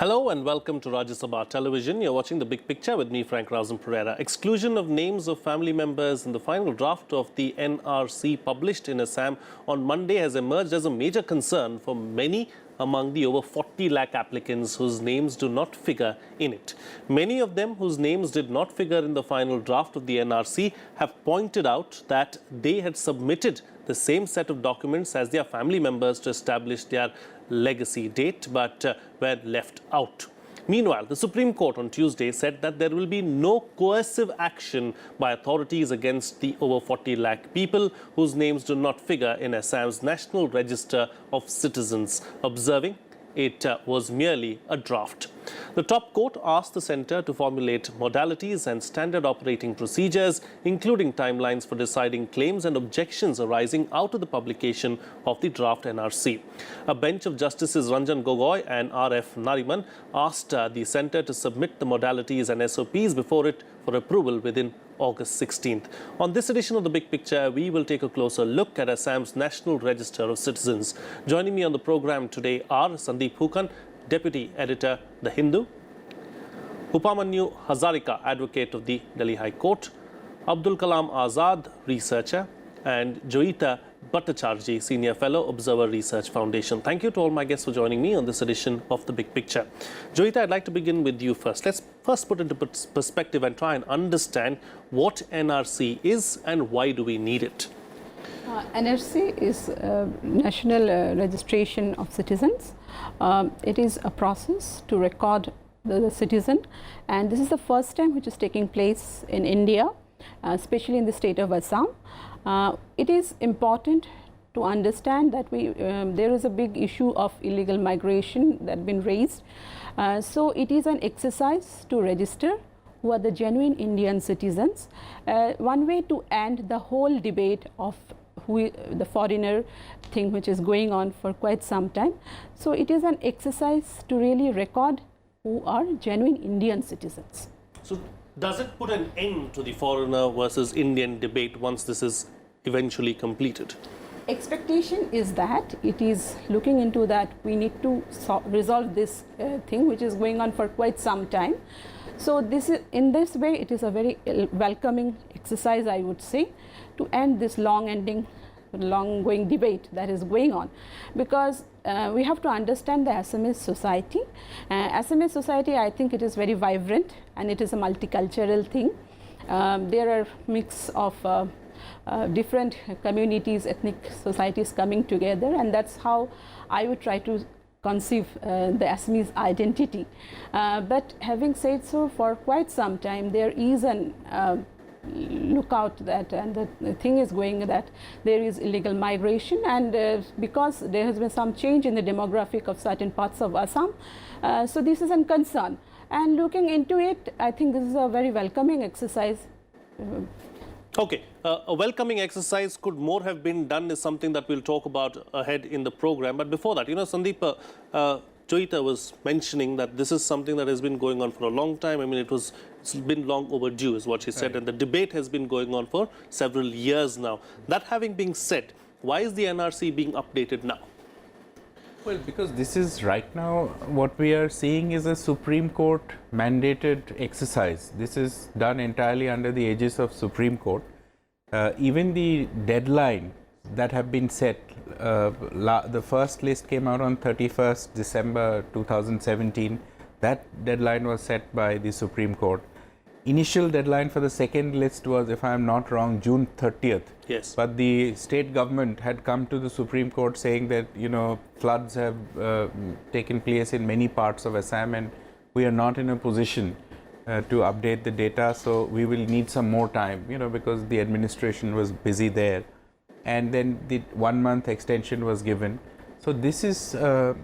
Hello and welcome to Rajya Sabha Television. You're watching The Big Picture with me, Frank Rausan Pereira. Exclusion of names of family members in the final draft of the NRC published in Assam on Monday has emerged as a major concern for many among the over 40 lakh applicants whose names do not figure in it. Many of them whose names did not figure in the final draft of the NRC have pointed out that they had submitted the same set of documents as their family members to establish their legacy date, but were left out. Meanwhile, the Supreme Court on Tuesday said that there will be no coercive action by authorities against the over 40 lakh people whose names do not figure in Assam's National Register of Citizens, observing it was merely a draft. The top court asked the centre to formulate modalities and standard operating procedures, including timelines for deciding claims and objections arising out of the publication of the draft NRC. A bench of Justices Ranjan Gogoi and R.F. Nariman asked the centre to submit the modalities and SOPs before it for approval within August 16th. On this edition of The Big Picture, we will take a closer look at Assam's National Register of Citizens. Joining me on the program today are Sandeep Phukan, Deputy Editor, The Hindu; Upamanyu Hazarika, Advocate of the Delhi High Court; Abdul Kalam Azad, Researcher; and Joyeeta, Bhattacharjee, Senior Fellow, Observer Research Foundation. Thank you to all my guests for joining me on this edition of The Big Picture. Joyeeta, I'd like to begin with you first. Let's first put into perspective and try and understand what NRC is and why do we need it. NRC is National Registration of Citizens. It is a process to record the citizen, and this is the first time which is taking place in India, especially in the state of Assam. It is important to understand that there is a big issue of illegal migration that has been raised. So it is an exercise to register who are the genuine Indian citizens. One way to end the whole debate of the foreigner thing which is going on for quite some time. So it is an exercise to really record who are genuine Indian citizens. So does it put an end to the foreigner versus Indian debate once this is eventually completed? Expectation is that it is looking into that we need to resolve this thing which is going on for quite some time. So this is, in this way, it is a very welcoming exercise, I would say, to end this long-going debate that is going on, because we have to understand the Assamese society. Assamese society, I think it is very vibrant and it is a multicultural thing. There are mix of different communities, ethnic societies coming together, and that's how I would try to conceive the Assamese identity. But having said so, for quite some time there is an lookout that, and the thing is going that there is illegal migration, and because there has been some change in the demographic of certain parts of Assam, so this is a concern, and looking into it, I think this is a very welcoming exercise. Okay, a welcoming exercise. Could more have been done is something that we'll talk about ahead in the program. But before that, Sandeep, Joyeeta was mentioning that this is something that has been going on for a long time. I mean, it's been long overdue is what she said, right. And the debate has been going on for several years now. That having been said, why is the NRC being updated now? Well, because this is right now what we are seeing is a Supreme Court mandated exercise. This is done entirely under the aegis of Supreme Court. Even the deadline that have been set, the first list came out on 31st December 2017. That deadline was set by the Supreme Court. Initial deadline for the second list was, if I am not wrong, June 30th. Yes. But the state government had come to the Supreme Court saying that, floods have taken place in many parts of Assam and we are not in a position to update the data. So we will need some more time, because the administration was busy there. And then the 1 month extension was given. So this is a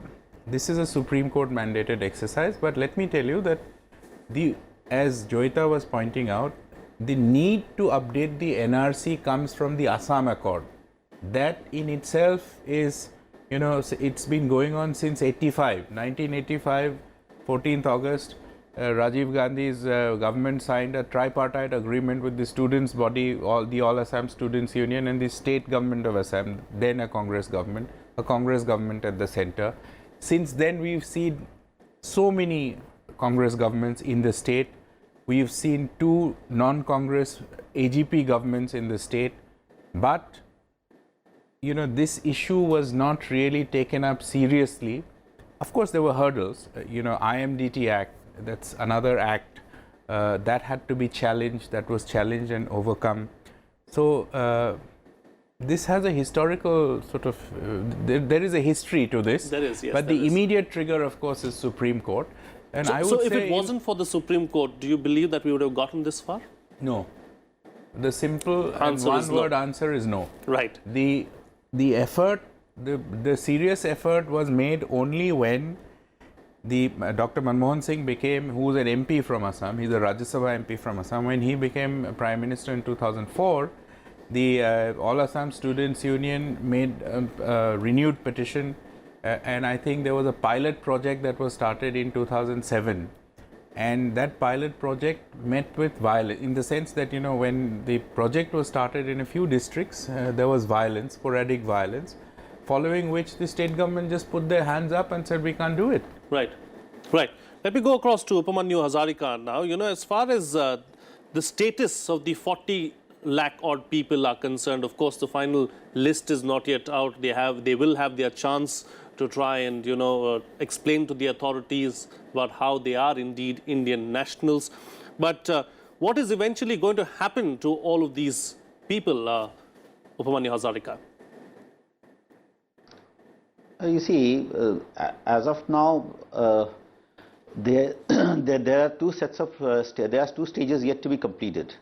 Supreme Court mandated exercise. But let me tell you that as Joyeeta was pointing out, the need to update the NRC comes from the Assam Accord. That in itself is, it's been going on since 1985, 14th August, Rajiv Gandhi's government signed a tripartite agreement with the students' body, All Assam Students Union, and the state government of Assam, then a Congress government at the center. Since then, we've seen so many Congress governments in the state. We've seen 2 non-Congress AGP governments in the state, but this issue was not really taken up seriously. Of course, there were hurdles. IMDT Act, that's another act that had to be challenged, that was challenged and overcome. So this has a historical sort of, there is a history to this. There is, yes. But the immediate trigger, of course, is Supreme Court. And So if it wasn't for the Supreme Court, do you believe that we would have gotten this far? No. The simple and one-word answer is no. Right. The effort, the serious effort was made only when Dr. Manmohan Singh who was an MP from Assam, he's a Rajya Sabha MP from Assam. When he became Prime Minister in 2004, the All Assam Students Union made a renewed petition, and I think there was a pilot project that was started in 2007. And that pilot project met with violence, in the sense that, when the project was started in a few districts, there was violence, sporadic violence, following which the state government just put their hands up and said, we can't do it. Right. Right. Let me go across to Upamanyu Hazarika now. As far as the status of the 40 lakh odd people are concerned, of course, the final list is not yet out. They will have their chance to try and, explain to the authorities about how they are indeed Indian nationals. But what is eventually going to happen to all of these people, Upamanyu Hazarika? You see, as of now, there are 2 sets of there are 2 stages yet to be completed.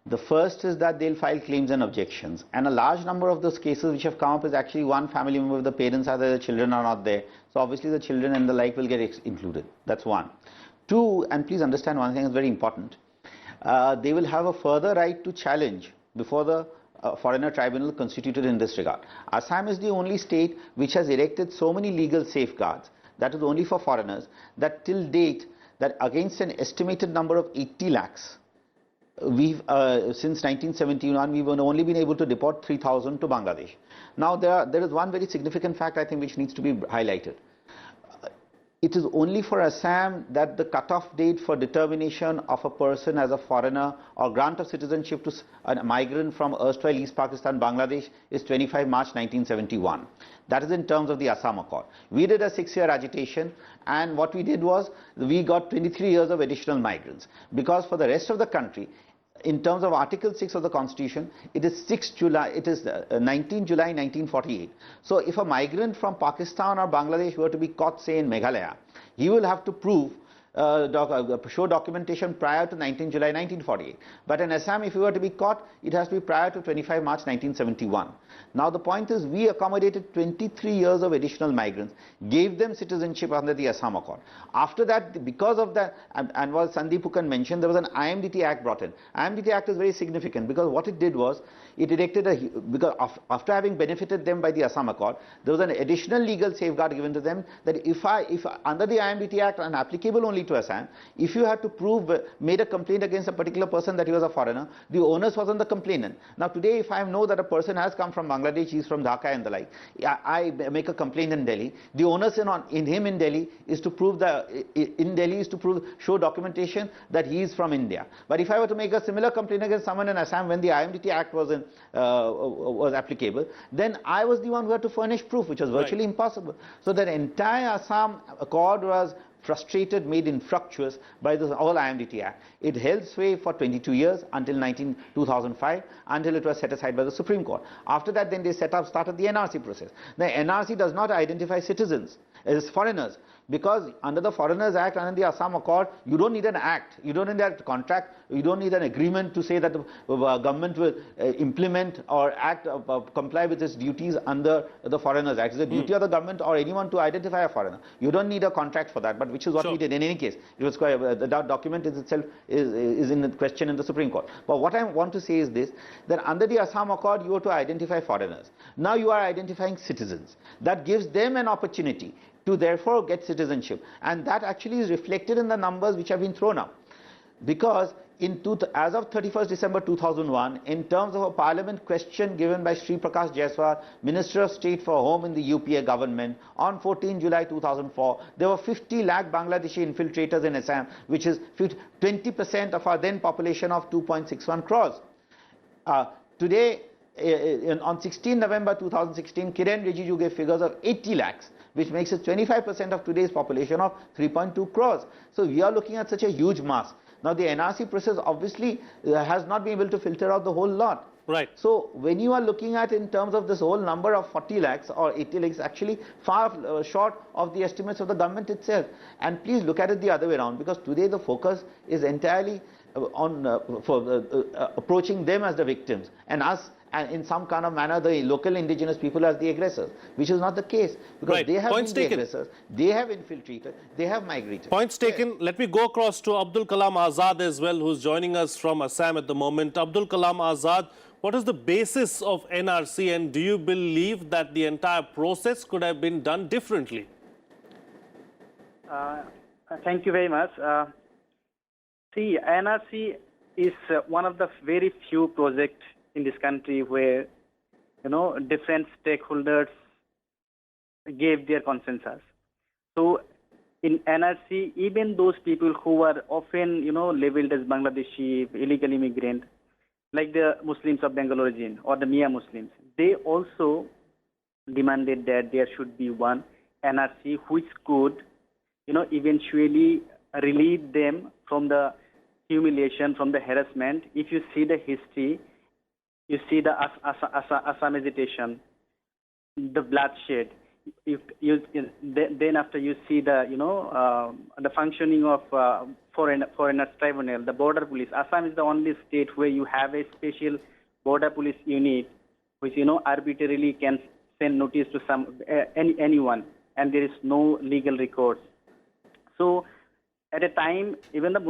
The first is that they'll file claims and objections, and a large number of those cases which have come up is actually one family member of the parents are there, the children are not there. So obviously the children and the like will get included. That's one. 2, and please understand one thing is very important. They will have a further right to challenge before the foreigner tribunal constituted in this regard. Assam is the only state which has erected so many legal safeguards, that is only for foreigners, that till date, that against an estimated number of 80 lakhs, since 1971, we've only been able to deport 3,000 to Bangladesh. Now, there is one very significant fact, I think, which needs to be highlighted. It is only for Assam that the cutoff date for determination of a person as a foreigner or grant of citizenship to a migrant from erstwhile East Pakistan, Bangladesh, is 25 March 1971. That is in terms of the Assam Accord. We did a 6-year agitation, and what we did was we got 23 years of additional migrants, because for the rest of the country, in terms of Article 6 of the Constitution, it is 19 July 1948. So if a migrant from Pakistan or Bangladesh were to be caught, say, in Meghalaya, he will have to prove show documentation prior to 19 July 1948. But in Assam, if he were to be caught, it has to be prior to 25 March 1971. Now the point is, we accommodated 23 years of additional migrants, gave them citizenship under the Assam Accord. After that, because of that, and what Sandeep Phukan mentioned, there was an IMDT Act brought in. IMDT Act is very significant, because what it did was, it erected because after having benefited them by the Assam Accord, there was an additional legal safeguard given to them, that if under the IMDT Act, and applicable only to Assam, if you had to prove, made a complaint against a particular person that he was a foreigner, the onus was on the complainant. Now today, if I know that a person has come from Bangladesh, he is from Dhaka and the like, I make a complaint in Delhi, the onus in him in Delhi is to prove show documentation that he is from India. But if I were to make a similar complaint against someone in Assam when the IMDT Act was applicable, then I was the one who had to furnish proof, which was virtually impossible. So that entire Assam Accord was frustrated, made infructuous by the whole IMDT Act. It held sway for 22 years until 2005, until it was set aside by the Supreme Court. After that, then they started the NRC process. The NRC does not identify citizens as foreigners, because under the Foreigners Act and the Assam Accord, you don't need an act, you don't need a contract, you don't need an agreement to say that the government will implement or comply with its duties under the Foreigners Act. It's the duty of the government or anyone to identify a foreigner. You don't need a contract for that, but which is what we did in any case. It was the document itself is in question in the Supreme Court. But what I want to say is this, that under the Assam Accord, you are to identify foreigners. Now you are identifying citizens. That gives them an opportunity to therefore get citizenship, and that actually is reflected in the numbers which have been thrown up. Because as of 31st December 2001, in terms of a parliament question given by Sri Prakash Jaiswal, Minister of State for Home in the UPA government, on 14 July 2004, there were 50 lakh Bangladeshi infiltrators in Assam, which is 20% of our then population of 2.61 crores. Today, on 16 November 2016, Kiren Rijiju gave figures of 80 lakhs, which makes it 25% of today's population of 3.2 crores. So we are looking at such a huge mass. Now the NRC process obviously has not been able to filter out the whole lot. Right. So when you are looking at in terms of this whole number of 40 lakhs or 80 lakhs, actually far short of the estimates of the government itself. And please look at it the other way around, because today the focus is entirely on approaching them as the victims and us, and in some kind of manner the local indigenous people as the aggressors, which is not the case, because right. they have Points been the taken. aggressors, they have infiltrated, they have migrated. Points taken. Let me go across to Abdul Kalam Azad as well, who's joining us from Assam at the moment. Abdul Kalam Azad, what is the basis of NRC, and do you believe that the entire process could have been done differently? Thank you very much. See, NRC is one of the very few projects in this country where, different stakeholders gave their consensus. So in NRC, even those people who are often, labeled as Bangladeshi, illegal immigrant, like the Muslims of Bengal origin or the Mia Muslims, they also demanded that there should be one NRC which could, eventually relieve them from the humiliation, from the harassment. If you see the history, you see the Assam agitation, the bloodshed. Then after you see the, the functioning of foreigners tribunal, the border police. Assam is the only state where you have a special border police unit, which arbitrarily can send notice to anyone, and there is no legal recourse. So at a time, even the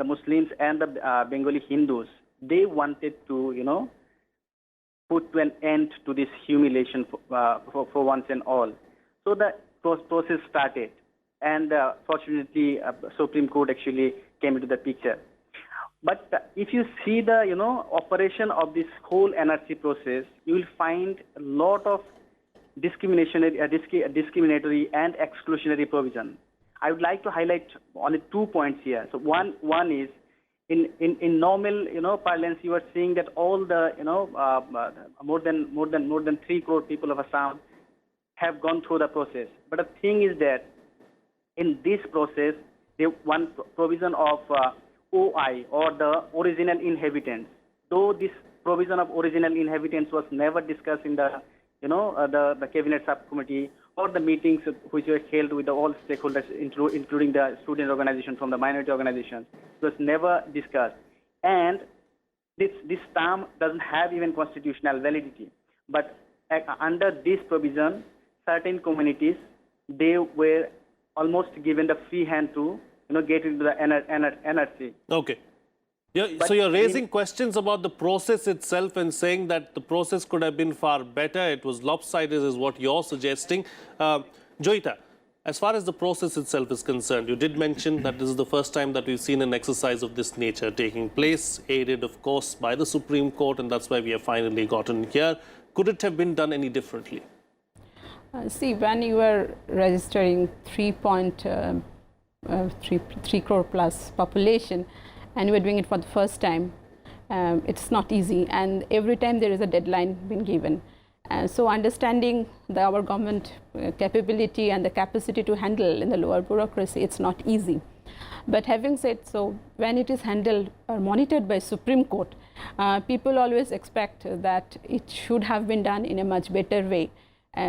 Muslims and the Bengali Hindus, they wanted to, put to an end to this humiliation for once and all. So the process started, and fortunately, Supreme Court actually came into the picture. But if you see the, operation of this whole NRC process, you will find a lot of discriminatory and exclusionary provision. I would like to highlight only 2 points here. So one is, in normal, parlance, you are seeing that all the, more than 3 crore people of Assam have gone through the process. But the thing is that in this process, one provision of OI, or the original inhabitants, though this provision of original inhabitants was never discussed in the, the cabinet subcommittee or the meetings which were held with all stakeholders, including the student organization from the minority organizations. It was never discussed. And this term doesn't have even constitutional validity. But under this provision, certain communities, they were almost given the free hand to, get into the NRC. Okay. So you're raising questions about the process itself and saying that the process could have been far better. It was lopsided is what you're suggesting. Joyeeta, as far as the process itself is concerned, you did mention that this is the first time that we've seen an exercise of this nature taking place, aided, of course, by the Supreme Court, and that's why we have finally gotten here. Could it have been done any differently? See, when you are registering 3 crore plus population, and you are doing it for the first time, it's not easy, and every time there is a deadline being given. So understanding our government capability and the capacity to handle in the lower bureaucracy, it's not easy. But having said so, when it is handled or monitored by Supreme Court, people always expect that it should have been done in a much better way.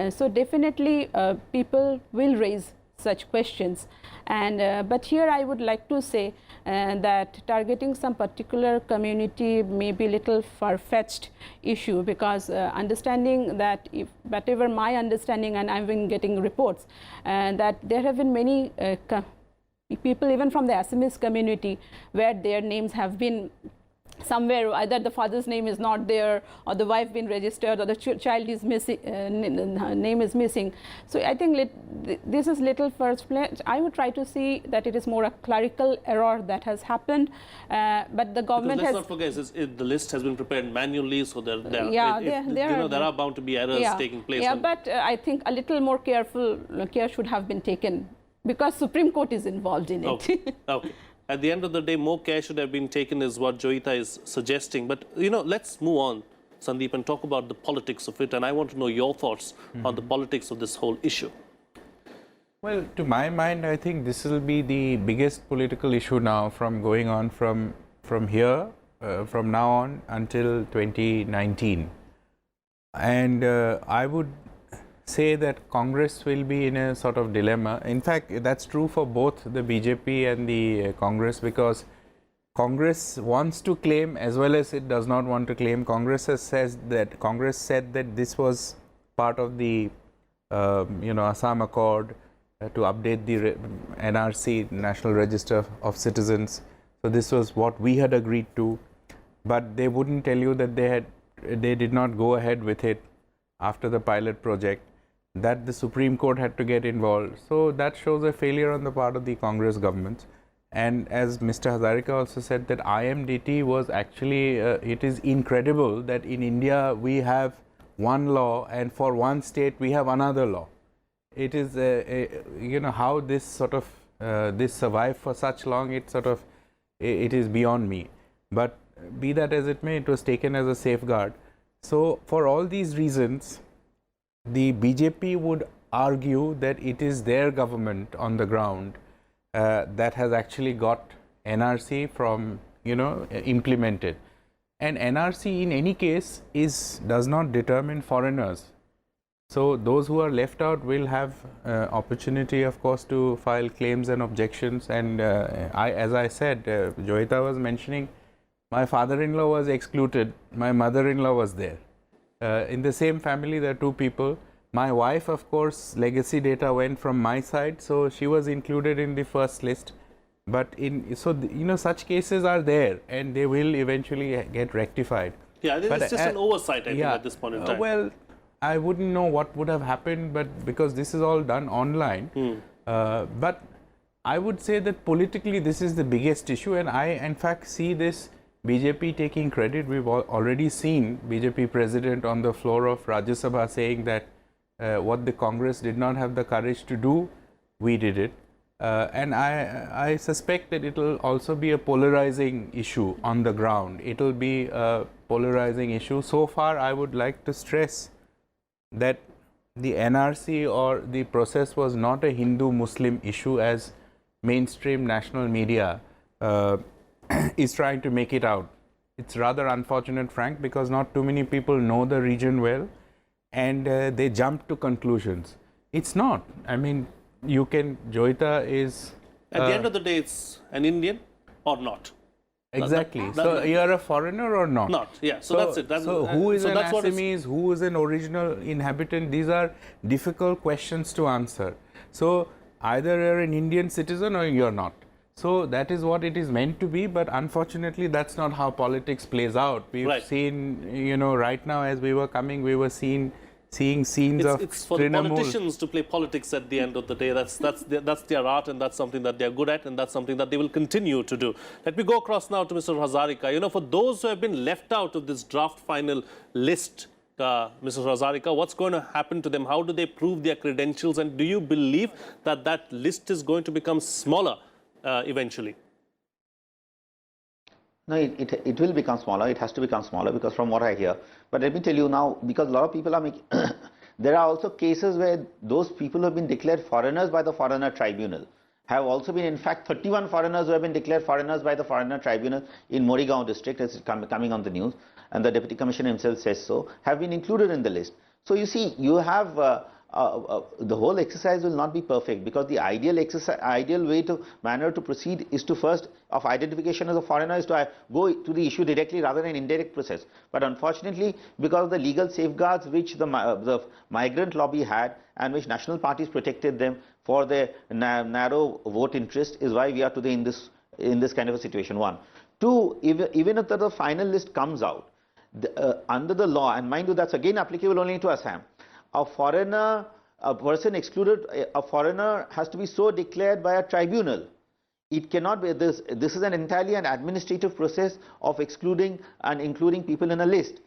So definitely people will raise such questions, and but here I would like to say that targeting some particular community may be a little far-fetched issue, because understanding that, if whatever my understanding, and I've been getting reports that there have been many people even from the Assamese community where their names have been somewhere either the father's name is not there, or the wife been registered, or the child is missing, name is missing. So I think this is little first place. I would try to see that it is more a clerical error that has happened, but the government let's has. not forget, the list has been prepared manually, so there are bound to be errors taking place. Yeah, but I think a little more care should have been taken, because Supreme Court is involved in it. Okay. Okay. At the end of the day, more care should have been taken is what Joyeeta is suggesting. But, let's move on, Sandeep, and talk about the politics of it. And I want to know your thoughts on the politics of this whole issue. Well, to my mind, I think this will be the biggest political issue now from going on from here, from now on until 2019. And I would say that Congress will be in a sort of dilemma. In fact, that's true for both the BJP and the Congress, because Congress wants to claim as well as it does not want to claim. Congress said that this was part of the Assam Accord to update the NRC, National Register of Citizens. So this was what we had agreed to, but they wouldn't tell you that they did not go ahead with it after the pilot project, that the Supreme Court had to get involved. So that shows a failure on the part of the Congress government. And as Mr. Hazarika also said, that IMDT was actually, it is incredible that in India we have one law and for one state we have another law. It is, how this sort of, this survived for such long, it is beyond me. But be that as it may, it was taken as a safeguard. So for all these reasons, the BJP would argue that it is their government on the ground that has actually got NRC from, implemented. And NRC in any case does not determine foreigners. So those who are left out will have opportunity, of course, to file claims and objections. And as I said, Joyeeta was mentioning, my father-in-law was excluded, my mother-in-law was there. In the same family, there are two people. My wife, of course, legacy data went from my side, so she was included in the first list. But such cases are there, and they will eventually get rectified. Yeah, it's just an oversight, I think, at this point in time. Well, I wouldn't know what would have happened, but because this is all done online. But I would say that politically, this is the biggest issue, and I, in fact, see this BJP taking credit. We've already seen BJP president on the floor of Rajya Sabha saying that what the Congress did not have the courage to do, we did it. And I suspect that it will also be a polarizing issue on the ground. It will be a polarizing issue. So far, I would like to stress that the NRC or the process was not a Hindu-Muslim issue as mainstream national media is trying to make it out. It's rather unfortunate, Frank, because not too many people know the region well, and they jump to conclusions. It's not. I mean, Joyeeta is... At the end of the day, it's an Indian or not. Exactly. So you are a foreigner or not? Not, yeah. So that's it. So who is an Assamese, who is an original inhabitant? These are difficult questions to answer. So either you're an Indian citizen or you're not. So that is what it is meant to be, but unfortunately that's not how politics plays out. We've seen, right now as we were coming, we were seeing scenes of It's for the politicians to play politics at the end of the day. That's their art, and that's something that they're good at, and that's something that they will continue to do. Let me go across now to Mr. Hazarika. For those who have been left out of this draft final list, Mr. Hazarika, what's going to happen to them? How do they prove their credentials? And do you believe that that list is going to become smaller eventually? No, it will become smaller. It has to become smaller because from what I hear. But let me tell you now, because a lot of people are making... there are also cases where those people who have been declared foreigners by the Foreigner Tribunal have also been, in fact, 31 foreigners who have been declared foreigners by the Foreigner Tribunal in Morigaon district, as it's coming on the news, and the Deputy Commissioner himself says so, have been included in the list. So you see, you have... the whole exercise will not be perfect, because the ideal manner to proceed is to first, of identification as a foreigner, is to go to the issue directly rather than indirect process. But unfortunately, because of the legal safeguards which the migrant lobby had, and which national parties protected them for their narrow vote interest, is why we are today in this kind of a situation. One. Two, even if the final list comes out, under the law, and mind you, that's again applicable only to Assam, a foreigner, a person excluded, a foreigner has to be so declared by a tribunal. It cannot be this. This is entirely an administrative process of excluding and including people in a list.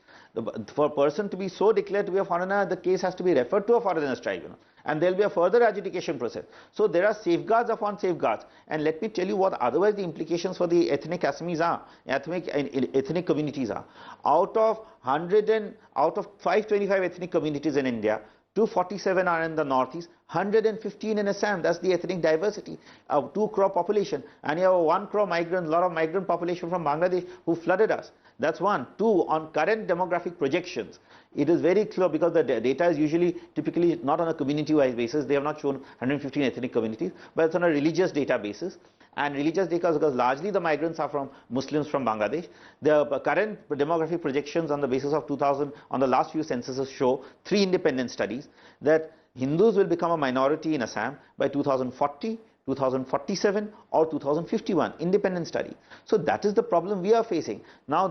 For a person to be so declared to be a foreigner, the case has to be referred to a foreigners tribunal, and there will be a further adjudication process. So there are safeguards upon safeguards, and let me tell you what otherwise the implications for the ethnic Assamese are, ethnic communities are. Out of 525 ethnic communities in India, 247 are in the northeast, 115 in Assam. That's the ethnic diversity of 2 crore population, and you have a 1 crore migrants, lot of migrant population from Bangladesh who flooded us. That's one. Two, on current demographic projections, it is very clear because the data is typically not on a community-wise basis. They have not shown 115 ethnic communities, but it's on a religious data basis. And religious data, because largely the migrants are from Muslims from Bangladesh. The current demographic projections on the basis of 2000, on the last few censuses show 3 independent studies that Hindus will become a minority in Assam by 2040, 2047 or 2051, independent study. So that is the problem we are facing. Now,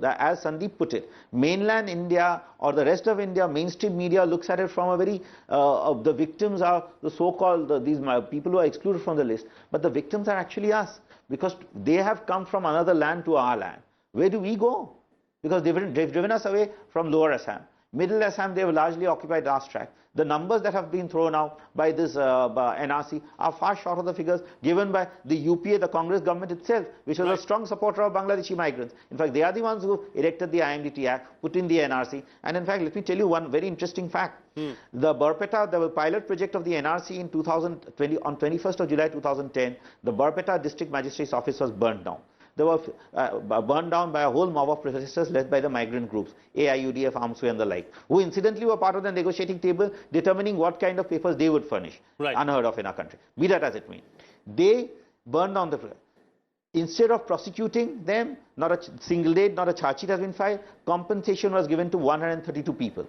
as Sandeep put it, mainland India or the rest of India, mainstream media looks at it from a very, the victims are the so-called, these people who are excluded from the list, but the victims are actually us, because they have come from another land to our land. Where do we go? Because they've driven us away from lower Assam. Middle Assam, they have largely occupied last track. The numbers that have been thrown out by this NRC are far short of the figures given by the UPA, the Congress government itself, which was a strong supporter of Bangladeshi migrants. In fact, they are the ones who erected the IMDT Act, put in the NRC. And in fact, let me tell you one very interesting fact. The Barpeta, the pilot project of the NRC in 2020, on 21st of July 2010, the Barpeta District Magistrate's office was burnt down. They were burned down by a whole mob of protesters led by the migrant groups, AIUDF, AMSU and the like, who incidentally were part of the negotiating table determining what kind of papers they would furnish, unheard of in our country. Be that as it may. They burned down the place. Instead of prosecuting them, not a single date, not a charge sheet has been filed, compensation was given to 132 people.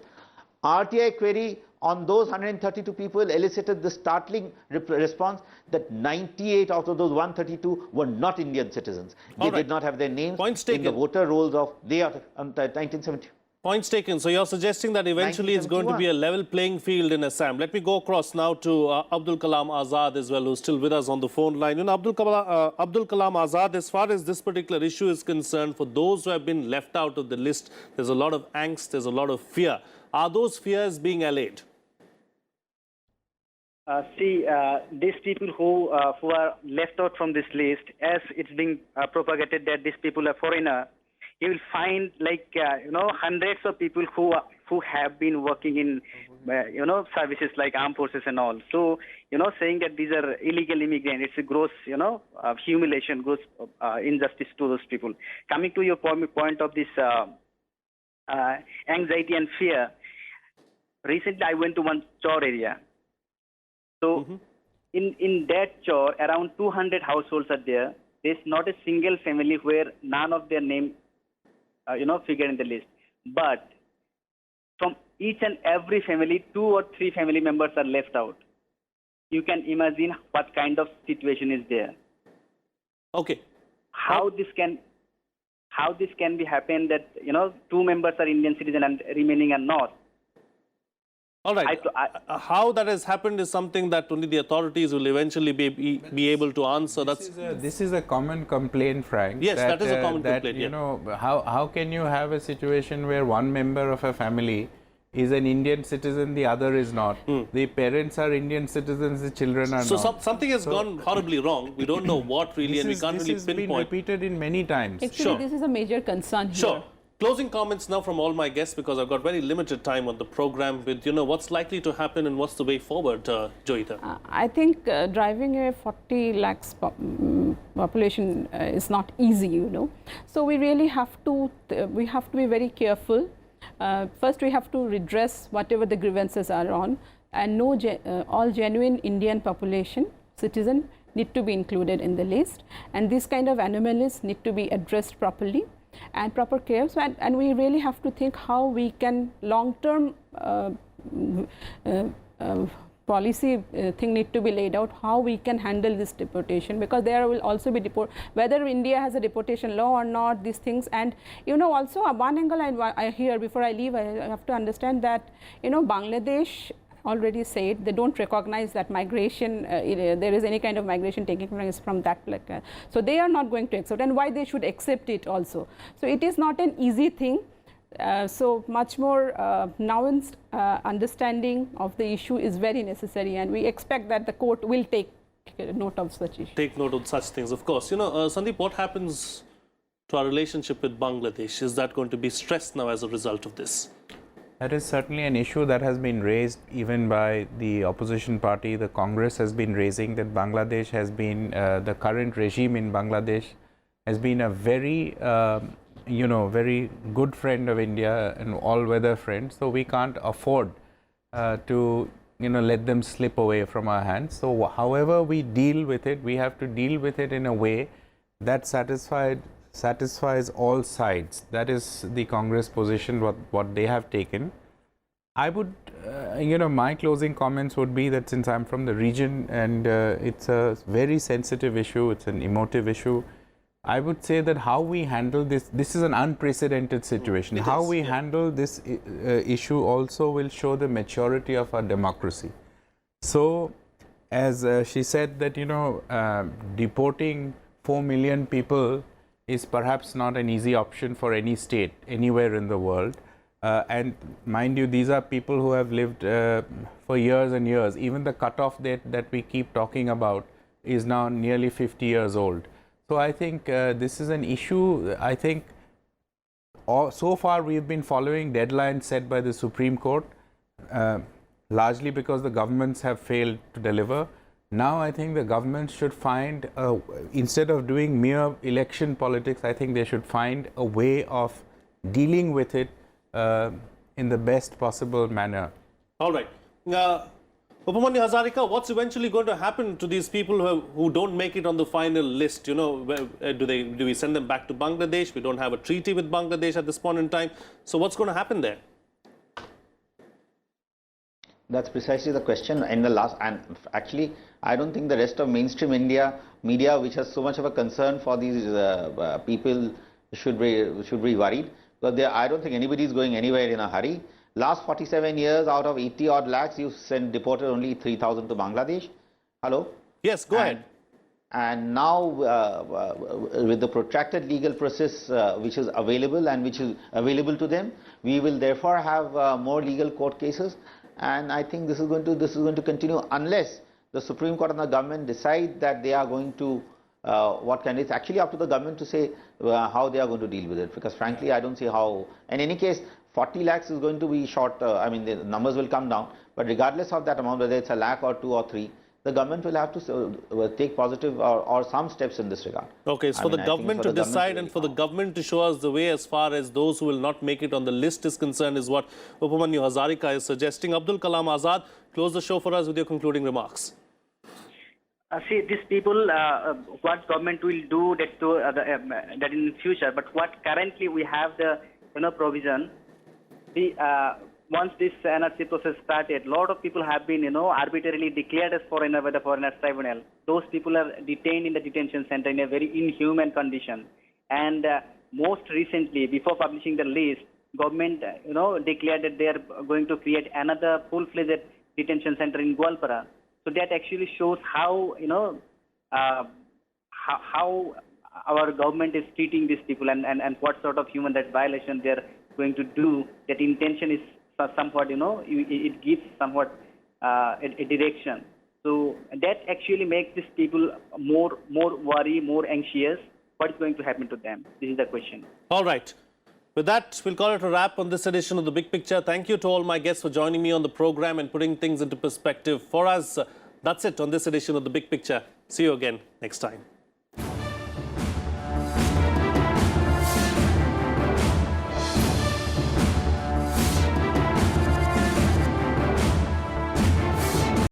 RTI query on those 132 people elicited the startling response that 98 out of those 132 were not Indian citizens. They did not have their names in the voter rolls of 1970. Points taken. So you're suggesting that eventually it's going to be a level playing field in Assam. Let me go across now to Abdul Kalam Azad as well, who's still with us on the phone line. You know, Abdul Kalam Azad, as far as this particular issue is concerned, for those who have been left out of the list, there's a lot of angst, there's a lot of fear. Are those fears being allayed? These people who are left out from this list, as it's being propagated that these people are foreigner, you will find hundreds of people who have been working in services like armed forces and all. So saying that these are illegal immigrants, it's a gross humiliation, gross injustice to those people. Coming to your point of this anxiety and fear, recently I went to one chore area. So in that chore, around 200 households are there. There's not a single family where none of their name figure in the list. But from each and every family, 2 or 3 family members are left out. You can imagine what kind of situation is there. Okay. How this can be happen that 2 members are Indian citizen and remaining are not. All right. How that has happened is something that only the authorities will eventually be able to answer. This is a common complaint, Frank. Yes, that is a common complaint. You know, how can you have a situation where one member of a family is an Indian citizen, the other is not? The parents are Indian citizens, the children are not. So something has gone horribly wrong. We don't know what really, and we can't really pinpoint. This has been repeated in many times. Actually, this is a major concern here. Sure. Closing comments now from all my guests, because I've got very limited time on the program, with what's likely to happen and what's the way forward, Joyeeta. I think driving a 40 lakhs population is not easy, So we really have to be very careful. First, we have to redress whatever the grievances are on, and all genuine Indian population, citizen, need to be included in the list, and these kind of anomalies need to be addressed properly and proper care. And we really have to think how we can long-term policy thing need to be laid out, how we can handle this deportation, because there will also be whether India has a deportation law or not, these things. And also one angle I hear before I leave, I have to understand that Bangladesh already said they don't recognize that migration, there is any kind of migration taking place from that so they are not going to accept, and why they should accept it also. So it is not an easy thing. So much more nuanced understanding of the issue is very necessary, and we expect that the court will take note of such issues. Take note of such things, of course. Sandeep, what happens to our relationship with Bangladesh? Is that going to be stressed now as a result of this? That is certainly an issue that has been raised even by the opposition party. The Congress has been raising that Bangladesh has been, the current regime in Bangladesh has been a very, very good friend of India, an all-weather friend. So we can't afford to, let them slip away from our hands. So however we deal with it, we have to deal with it in a way that satisfies all sides. That is the Congress position, what they have taken. I would, my closing comments would be that since I'm from the region and it's a very sensitive issue, it's an emotive issue, I would say that how we handle this is an unprecedented situation. How we handle this issue also will show the maturity of our democracy. So, as she said that, deporting 4 million people is perhaps not an easy option for any state anywhere in the world. And mind you, these are people who have lived for years and years. Even the cutoff date that we keep talking about is now nearly 50 years old. So I think this is an issue. I think so far we have been following deadlines set by the Supreme Court, largely because the governments have failed to deliver. Now I think the government should find, instead of doing mere election politics, I think they should find a way of dealing with it in the best possible manner. All right. Upamanyu, Hazarika, what's eventually going to happen to these people who don't make it on the final list? Do we send them back to Bangladesh? We don't have a treaty with Bangladesh at this point in time. So what's going to happen there? That's precisely the question. And actually, I don't think the rest of mainstream media, which has so much of a concern for these people, should be worried. Because I don't think anybody is going anywhere in a hurry. Last 47 years, out of 80 odd lakhs, you deported only 3,000 to Bangladesh. Hello? Yes, go ahead. And now, with the protracted legal process which is available and which is available to them, we will therefore have more legal court cases. And I think this is going to continue unless the Supreme Court and the government decide that they are going to it's actually up to the government to say how they are going to deal with it. Because frankly, I don't see how. In any case, 40 lakhs is going to be short. The numbers will come down. But regardless of that amount, whether it's a lakh or 2 or 3, the government will have to take positive or some steps in this regard. Okay, it's for the government to decide and for the government to show us the way as far as those who will not make it on the list is concerned, is what Upamanyu Hazarika is suggesting. Abdul, Kalam, Azad, close the show for us with your concluding remarks. See, these people, what government will do that in the future, but what currently we have the provision. Once this NRC process started, a lot of people have been arbitrarily declared as foreigner by the Foreigners Tribunal. Those people are detained in the detention center in a very inhuman condition. And most recently, before publishing the list, government declared that they are going to create another full-fledged detention center in Gwalpara. So that actually shows how how our government is treating these people and what sort of human rights violation they are going to do. That intention is somewhat, it gives somewhat a direction. So that actually makes these people more worried, more anxious. What is going to happen to them? This is the question. All right. With that, we'll call it a wrap on this edition of The Big Picture. Thank you to all my guests for joining me on the program and putting things into perspective for us. That's it on this edition of The Big Picture. See you again next time.